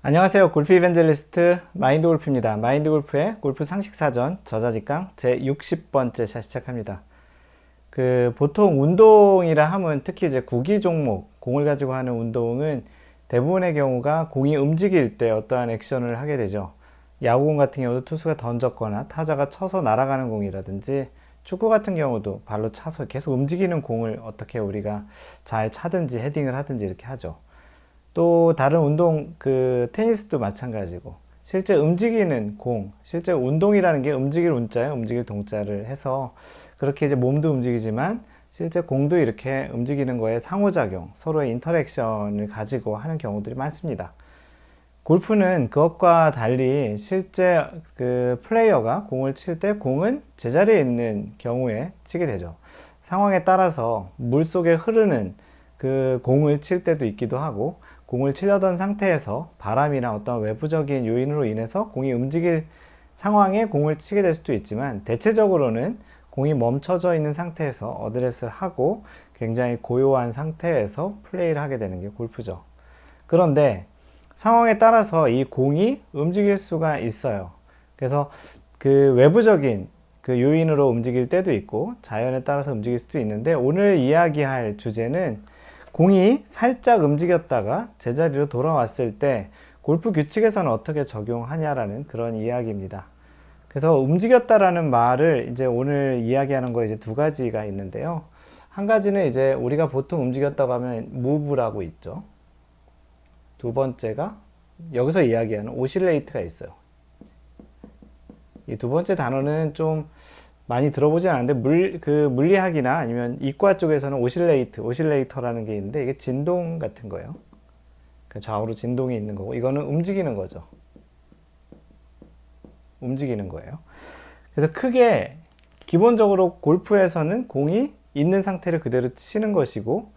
안녕하세요. 골프 이벤젤리스트 마인드 골프입니다. 마인드 골프의 골프 상식사전 저자직강 제 60번째 샷 시작합니다. 보통 운동이라 하면 특히 이제 구기 종목, 공을 가지고 하는 운동은 대부분의 경우가 공이 움직일 때 어떠한 액션을 하게 되죠. 야구공 같은 경우도 투수가 던졌거나 타자가 쳐서 날아가는 공이라든지 축구 같은 경우도 발로 차서 계속 움직이는 공을 어떻게 우리가 잘 차든지 헤딩을 하든지 이렇게 하죠. 또 다른 운동, 테니스도 마찬가지고 실제 움직이는 공, 실제 운동이라는 게 움직일 운자에 움직일 동자를 해서 그렇게 이제 몸도 움직이지만 실제 공도 이렇게 움직이는 거에 상호작용, 서로의 인터랙션을 가지고 하는 경우들이 많습니다. 골프는 그것과 달리 실제 플레이어가 공을 칠 때 공은 제자리에 있는 경우에 치게 되죠. 상황에 따라서 물 속에 흐르는 그 공을 칠 때도 있기도 하고, 공을 치려던 상태에서 바람이나 어떤 외부적인 요인으로 인해서 공이 움직일 상황에 공을 치게 될 수도 있지만, 대체적으로는 공이 멈춰져 있는 상태에서 어드레스를 하고 굉장히 고요한 상태에서 플레이를 하게 되는 게 골프죠. 그런데 상황에 따라서 이 공이 움직일 수가 있어요. 그래서 외부적인 요인으로 움직일 때도 있고 자연에 따라서 움직일 수도 있는데, 오늘 이야기할 주제는 공이 살짝 움직였다가 제자리로 돌아왔을 때 골프 규칙에서는 어떻게 적용하냐라는 그런 이야기입니다. 그래서 움직였다라는 말을 이제 오늘 이야기하는 거 이제 두 가지가 있는데요. 한 가지는 이제 우리가 보통 움직였다고 하면 move라고 있죠. 두 번째가 여기서 이야기하는 오실레이트가 있어요. 이 두 번째 단어는 좀 많이 들어보지 않았는데 물리학이나 아니면 이과 쪽에서는 오실레이터라는 게 있는데, 이게 진동 같은 거예요. 좌우로 진동이 있는 거고, 이거는 움직이는 거죠. 움직이는 거예요. 그래서 크게 기본적으로 골프에서는 공이 있는 상태를 그대로 치는 것이고,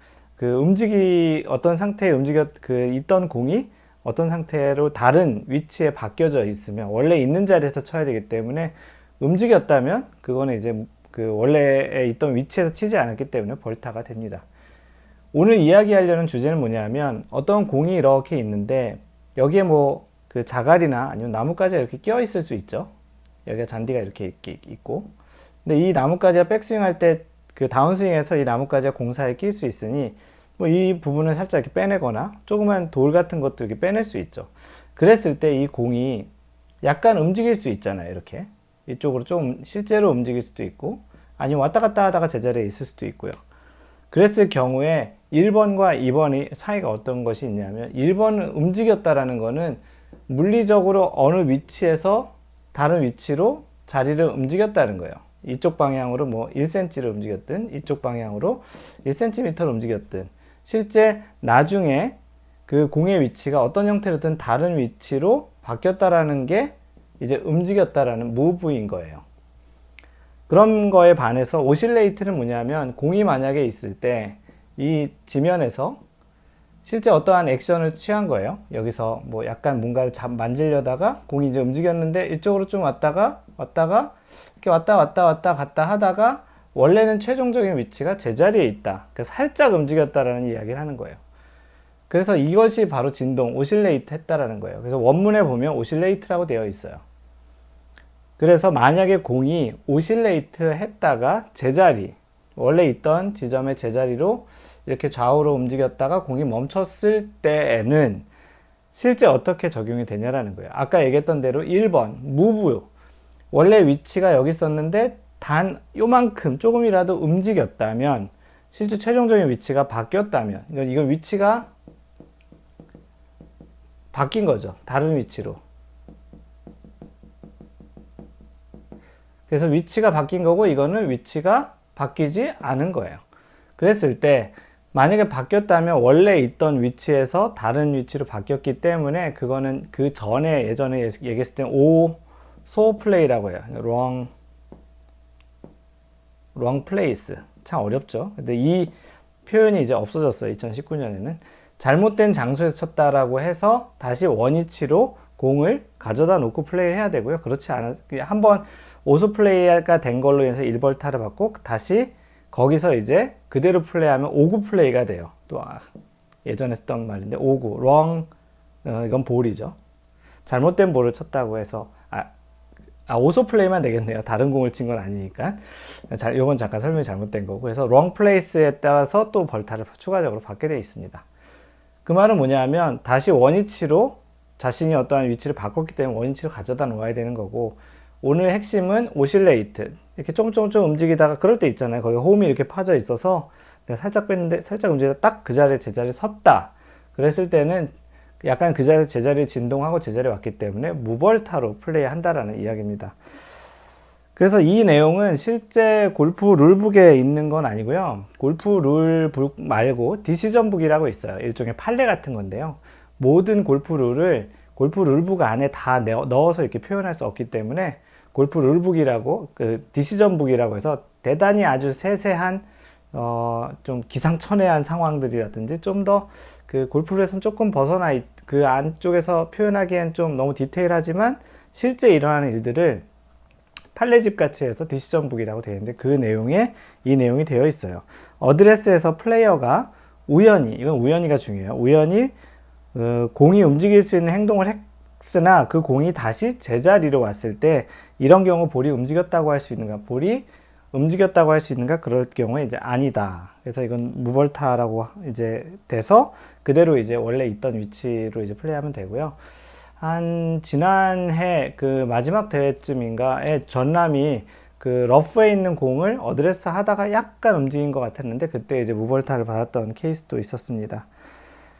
어떤 상태에 있던 공이 어떤 상태로 다른 위치에 바뀌어져 있으면 원래 있는 자리에서 쳐야 되기 때문에, 움직였다면 그거는 이제 원래에 있던 위치에서 치지 않았기 때문에 벌타가 됩니다. 오늘 이야기하려는 주제는 뭐냐면, 어떤 공이 이렇게 있는데 여기에 자갈이나 아니면 나뭇가지가 이렇게 끼어 있을 수 있죠. 여기가 잔디가 이렇게 있고, 근데 이 나뭇가지가 백스윙 할 때 다운스윙에서 이 나뭇가지가 공 사이에 낄 수 있으니 이 부분을 살짝 이렇게 빼내거나 조그만 돌 같은 것도 이렇게 빼낼 수 있죠. 그랬을 때 이 공이 약간 움직일 수 있잖아요. 이렇게 이쪽으로 좀 실제로 움직일 수도 있고, 아니면 왔다 갔다 하다가 제자리에 있을 수도 있고요. 그랬을 경우에 1번과 2번의 차이가 어떤 것이 있냐면, 1번은 움직였다라는 거는 물리적으로 어느 위치에서 다른 위치로 자리를 움직였다는 거예요. 이쪽 방향으로 1cm를 움직였든 이쪽 방향으로 1cm를 움직였든, 실제 나중에 그 공의 위치가 어떤 형태로든 다른 위치로 바뀌었다라는 게 이제 움직였다라는 무브인 거예요. 그런 거에 반해서 오실레이트는 뭐냐면, 공이 만약에 있을 때 이 지면에서 실제 어떠한 액션을 취한 거예요. 여기서 약간 뭔가를 만지려다가 공이 이제 움직였는데 이쪽으로 좀 왔다가 이렇게 왔다 갔다 하다가 원래는 최종적인 위치가 제자리에 있다. 그래서 살짝 움직였다라는 이야기를 하는 거예요. 그래서 이것이 바로 진동, 오실레이트 했다라는 거예요. 그래서 원문에 보면 오실레이트라고 되어 있어요. 그래서 만약에 공이 오실레이트 했다가 원래 있던 지점의 제자리로 이렇게 좌우로 움직였다가 공이 멈췄을 때에는 실제 어떻게 적용이 되냐라는 거예요. 아까 얘기했던 대로 1번, move. 원래 위치가 여기 있었는데 단 요만큼 조금이라도 움직였다면, 실제 최종적인 위치가 바뀌었다면, 이건 위치가 바뀐 거죠. 다른 위치로. 그래서 위치가 바뀐 거고, 이거는 위치가 바뀌지 않은 거예요. 그랬을 때 만약에 바뀌었다면 원래 있던 위치에서 다른 위치로 바뀌었기 때문에, 그거는 그 전에 예전에 얘기했을 때 오소 플레이라고 해요. wrong place. 참 어렵죠. 근데 이 표현이 이제 없어졌어요. 2019년에는 잘못된 장소에서 쳤다라고 해서 다시 원위치로 공을 가져다 놓고 플레이를 해야 되고요. 그렇지 않아, 한번 오소 플레이가 된 걸로 인해서 1벌타를 받고 다시 거기서 이제 그대로 플레이하면 5구 플레이가 돼요. 또 예전에 했던 말인데, 5구 wrong 이건 볼이죠. 잘못된 볼을 쳤다고 해서 오소 플레이만 되겠네요. 다른 공을 친 건 아니니까. 요건 잠깐 설명이 잘못된 거고. 그래서 롱 플레이스에 따라서 또 벌타를 추가적으로 받게 되어 있습니다. 그 말은 뭐냐면 다시 원위치로 자신이 어떠한 위치를 바꿨기 때문에 원위치로 가져다 놓아야 되는 거고, 오늘 핵심은 오실레이트. 이렇게 조금 움직이다가 그럴 때 있잖아요. 거기 홈이 이렇게 파져 있어서 내가 살짝 뺐는데 살짝 움직이다 딱 그 자리에 제자리에 섰다. 그랬을 때는 약간 그 자리에 제자리에 진동하고 제자리에 왔기 때문에 무벌타로 플레이한다라는 이야기입니다. 그래서 이 내용은 실제 골프 룰북에 있는 건 아니고요. 골프 룰북 말고 디시전북이라고 있어요. 일종의 판례 같은 건데요. 모든 골프 룰을 골프 룰북 안에 다 넣어서 이렇게 표현할 수 없기 때문에 골프 룰북이라고, 디시전북이라고 해서 대단히 아주 세세한 좀 기상천외한 상황들이라든지 좀 더 그 골프룰에서는 조금 벗어나 그 안쪽에서 표현하기엔 좀 너무 디테일하지만 실제 일어나는 일들을 판례집 같이 해서 디시전북이라고 되어 있는데, 그 내용에 이 내용이 되어 있어요. 어드레스에서 플레이어가 우연히, 이건 우연히가 중요해요. 우연히 공이 움직일 수 있는 행동을 했으나 그 공이 다시 제자리로 왔을 때 이런 경우 볼이 움직였다고 할 수 있는가? 볼이 움직였다고 할 수 있는가? 그럴 경우에 이제 아니다. 그래서 이건 무벌타라고 이제 돼서 그대로 이제 원래 있던 위치로 이제 플레이하면 되고요. 한 지난해 그 마지막 대회쯤인가에 전남이 그 러프에 있는 공을 어드레스 하다가 약간 움직인 것 같았는데 그때 이제 무벌타를 받았던 케이스도 있었습니다.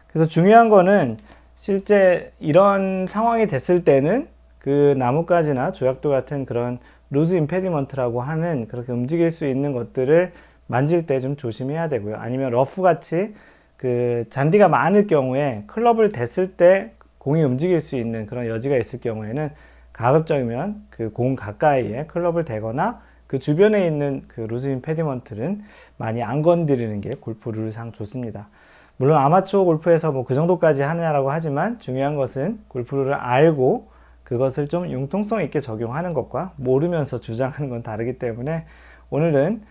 그래서 중요한 거는 실제 이런 상황이 됐을 때는 그 나뭇가지나 조약돌 같은 그런 루즈 임페디먼트라고 하는 그렇게 움직일 수 있는 것들을 만질 때 좀 조심해야 되고요. 아니면 러프 같이 그 잔디가 많을 경우에 클럽을 댔을 때 공이 움직일 수 있는 그런 여지가 있을 경우에는 가급적이면 그 공 가까이에 클럽을 대거나 그 주변에 있는 그 루즈 임페디먼트는 많이 안 건드리는 게 골프 룰상 좋습니다. 물론 아마추어 골프에서 뭐 그 정도까지 하느냐라고 하지만 중요한 것은 골프 룰을 알고 그것을 좀 융통성 있게 적용하는 것과 모르면서 주장하는 건 다르기 때문에 오늘은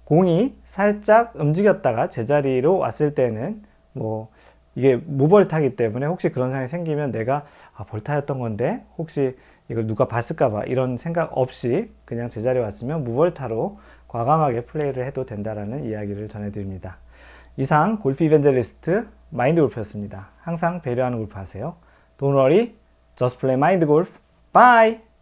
공이 살짝 움직였다가 제자리로 왔을 때는 뭐 이게 무벌타기 때문에 혹시 그런 상황이 생기면 내가 벌타였던 건데 혹시 이걸 누가 봤을까봐 이런 생각 없이 그냥 제자리에 왔으면 무벌타로 과감하게 플레이를 해도 된다라는 이야기를 전해드립니다. 이상 골프 이벤젤리스트 마인드 골프였습니다. 항상 배려하는 골프 하세요. Don't worry, just play mind golf. Bye!